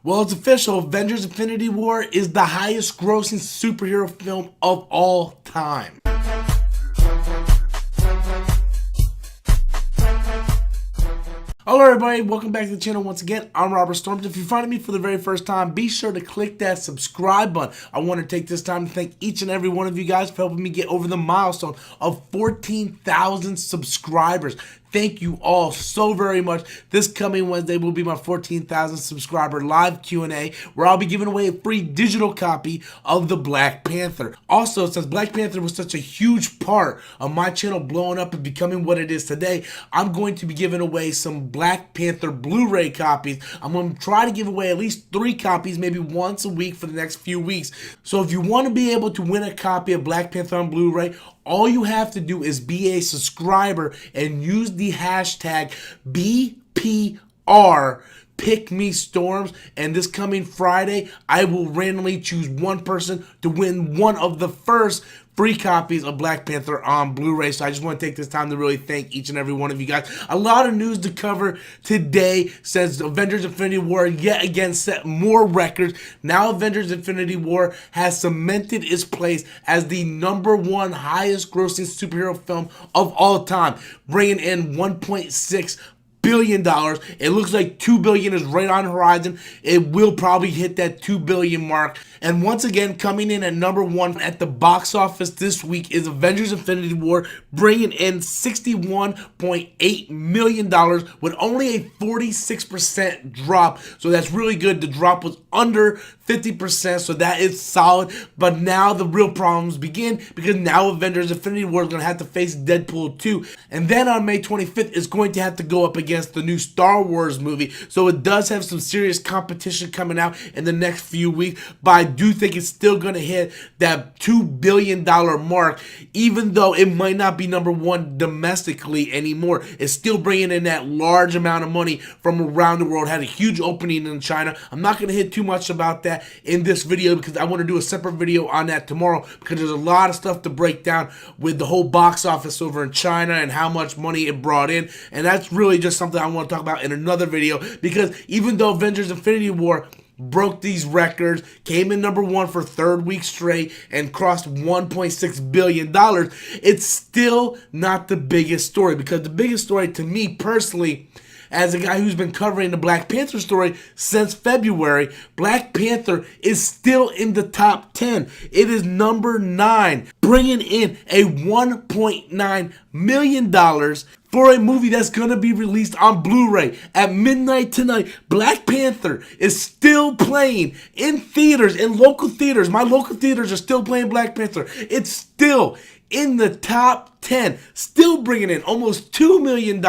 Well, it's official. Avengers Infinity War is the highest grossing superhero film of all time. Hello everybody, welcome back to the channel once again. I'm Robert Storms. If you're finding me for the very first time, be sure to click that subscribe button. I want to take this time to thank each and every one of you guys for helping me get over the milestone of 14,000 subscribers. Thank you all so very much. This coming Wednesday will be my 14,000 subscriber live Q&A where I'll be giving away a free digital copy of the Black Panther. Also, since Black Panther was such a huge part of my channel blowing up and becoming what it is today, I'm going to be giving away some Black Panther Blu-ray copies. I'm going to try to give away at least 3 copies, maybe once a week for the next few weeks. So if you want to be able to win a copy of Black Panther on Blu-ray, all you have to do is be a subscriber and use the hashtag BPR Pick Me Storms, and this coming Friday I will randomly choose one person to win one of the first free copies of Black Panther on Blu-ray. So I just want to take this time to really thank each and every one of you guys. A lot of news to cover today since Avengers Infinity War yet again set more records. Now Avengers Infinity War has cemented its place as the #1 highest grossing superhero film of all time, bringing in $1.6 billion. It looks like $2 billion is right on the horizon. It will probably hit that $2 billion mark. And once again, coming in at #1 at the box office this week is Avengers Infinity War, bringing in $61.8 million with only a 46% drop. So that's really good. The drop was under 50%, so that is solid. But now the real problems begin, because now Avengers Infinity War is going to have to face Deadpool 2. And then on May 25th, it's going to have to go up against the new Star Wars movie. So it does have some serious competition coming out in the next few weeks. But I do think it's still going to hit that $2 billion mark, even though it might not be #1 domestically anymore. It's still bringing in that large amount of money from around the world. Had a huge opening in China. I'm not going to hit too much about that in this video because I want to do a separate video on that tomorrow, because there's a lot of stuff to break down with the whole box office over in China and how much money it brought in. And that's really just something I want to talk about in another video, because even though Avengers Infinity War broke these records, came in #1 for 3rd week straight, and crossed $1.6 billion, it's still not the biggest story. Because the biggest story to me personally, as a guy who's been covering the Black Panther story since February, Black Panther is still in the top 10. It is #9, bringing in a $1.9 million for a movie that's going to be released on Blu-ray at midnight tonight. Black Panther is still playing in theaters, in local theaters. My local theaters are still playing Black Panther. It's still in the top 10, still bringing in almost $2 million.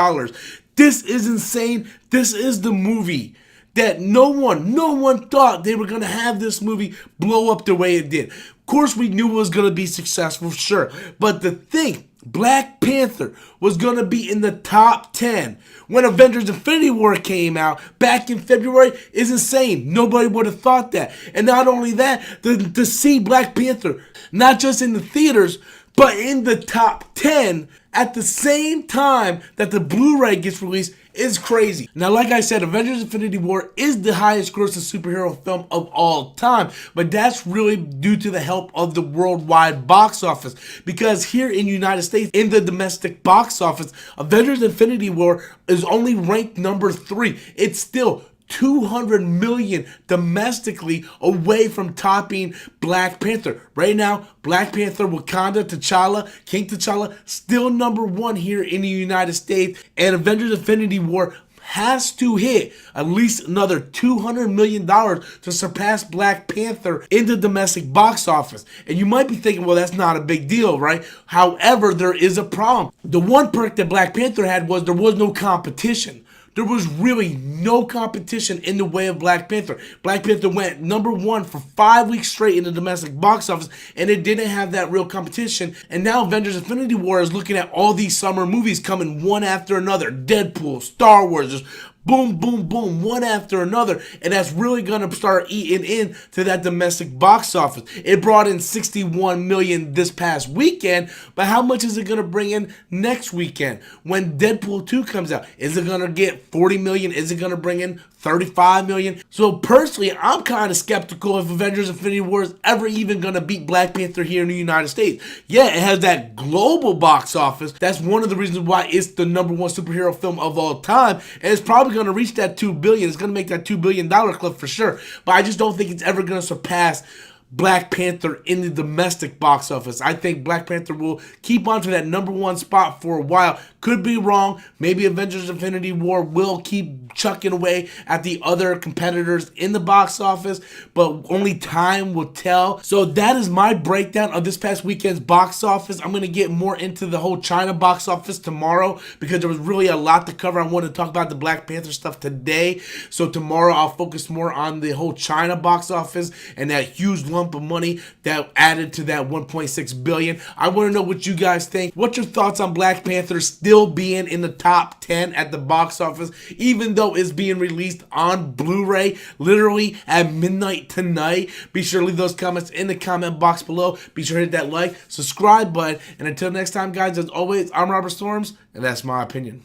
This is insane. This is the movie that no one thought they were going to have this movie blow up the way it did. Of course, we knew it was going to be successful, sure. But to think Black Panther was going to be in the top 10 when Avengers Infinity War came out back in February is insane. Nobody would have thought that. And not only that, to see Black Panther not just in the theaters, but in the top 10 at the same time that the Blu-ray gets released is crazy. Now, like I said, Avengers Infinity War is the highest grossing superhero film of all time, but that's really due to the help of the worldwide box office, because here in the United States, in the domestic box office, Avengers Infinity War is only ranked #3. It's still $200 million domestically away from topping Black Panther. Right now, Black Panther, Wakanda, T'Challa, King T'Challa, still #1 here in the United States. And Avengers Infinity War has to hit at least another $200 million to surpass Black Panther in the domestic box office. And you might be thinking, well, that's not a big deal, right? However, there is a problem. The one perk that Black Panther had was there was no competition. There was really no competition in the way of Black Panther. Black Panther went #1 for 5 weeks straight in the domestic box office, and it didn't have that real competition. And now Avengers Infinity War is looking at all these summer movies coming one after another. Deadpool, Star Wars, there's boom, boom, boom, one after another, and that's really gonna start eating into that domestic box office. It brought in 61 million this past weekend, but how much is it gonna bring in next weekend when Deadpool 2 comes out? Is it gonna get 40 million? Is it gonna bring in 35 million? So personally, I'm kind of skeptical if Avengers Infinity War is ever even gonna beat Black Panther here in the United States. Yeah, it has that global box office. That's one of the reasons why it's the #1 superhero film of all time, and it's probably going to reach that $2 billion. It's going to make that $2 billion clip for sure, but I just don't think it's ever going to surpass Black Panther in the domestic box office. I think Black Panther will keep on to that #1 spot for a while. Could be wrong. Maybe Avengers Infinity War will keep chucking away at the other competitors in the box office, but only time will tell. So that is my breakdown of this past weekend's box office. I'm going to get more into the whole China box office tomorrow because there was really a lot to cover. I wanted to talk about the Black Panther stuff today. So tomorrow I'll focus more on the whole China box office and that huge lump of money that added to that 1.6 billion. I want to know what you guys think. What's your thoughts on Black Panther still being in the top 10 at the box office, even though it's being released on Blu-ray literally at midnight tonight? Be sure to leave those comments in the comment box below. Be sure to hit that like, subscribe button, and until next time, guys, as always, I'm Robert Storms, and that's my opinion.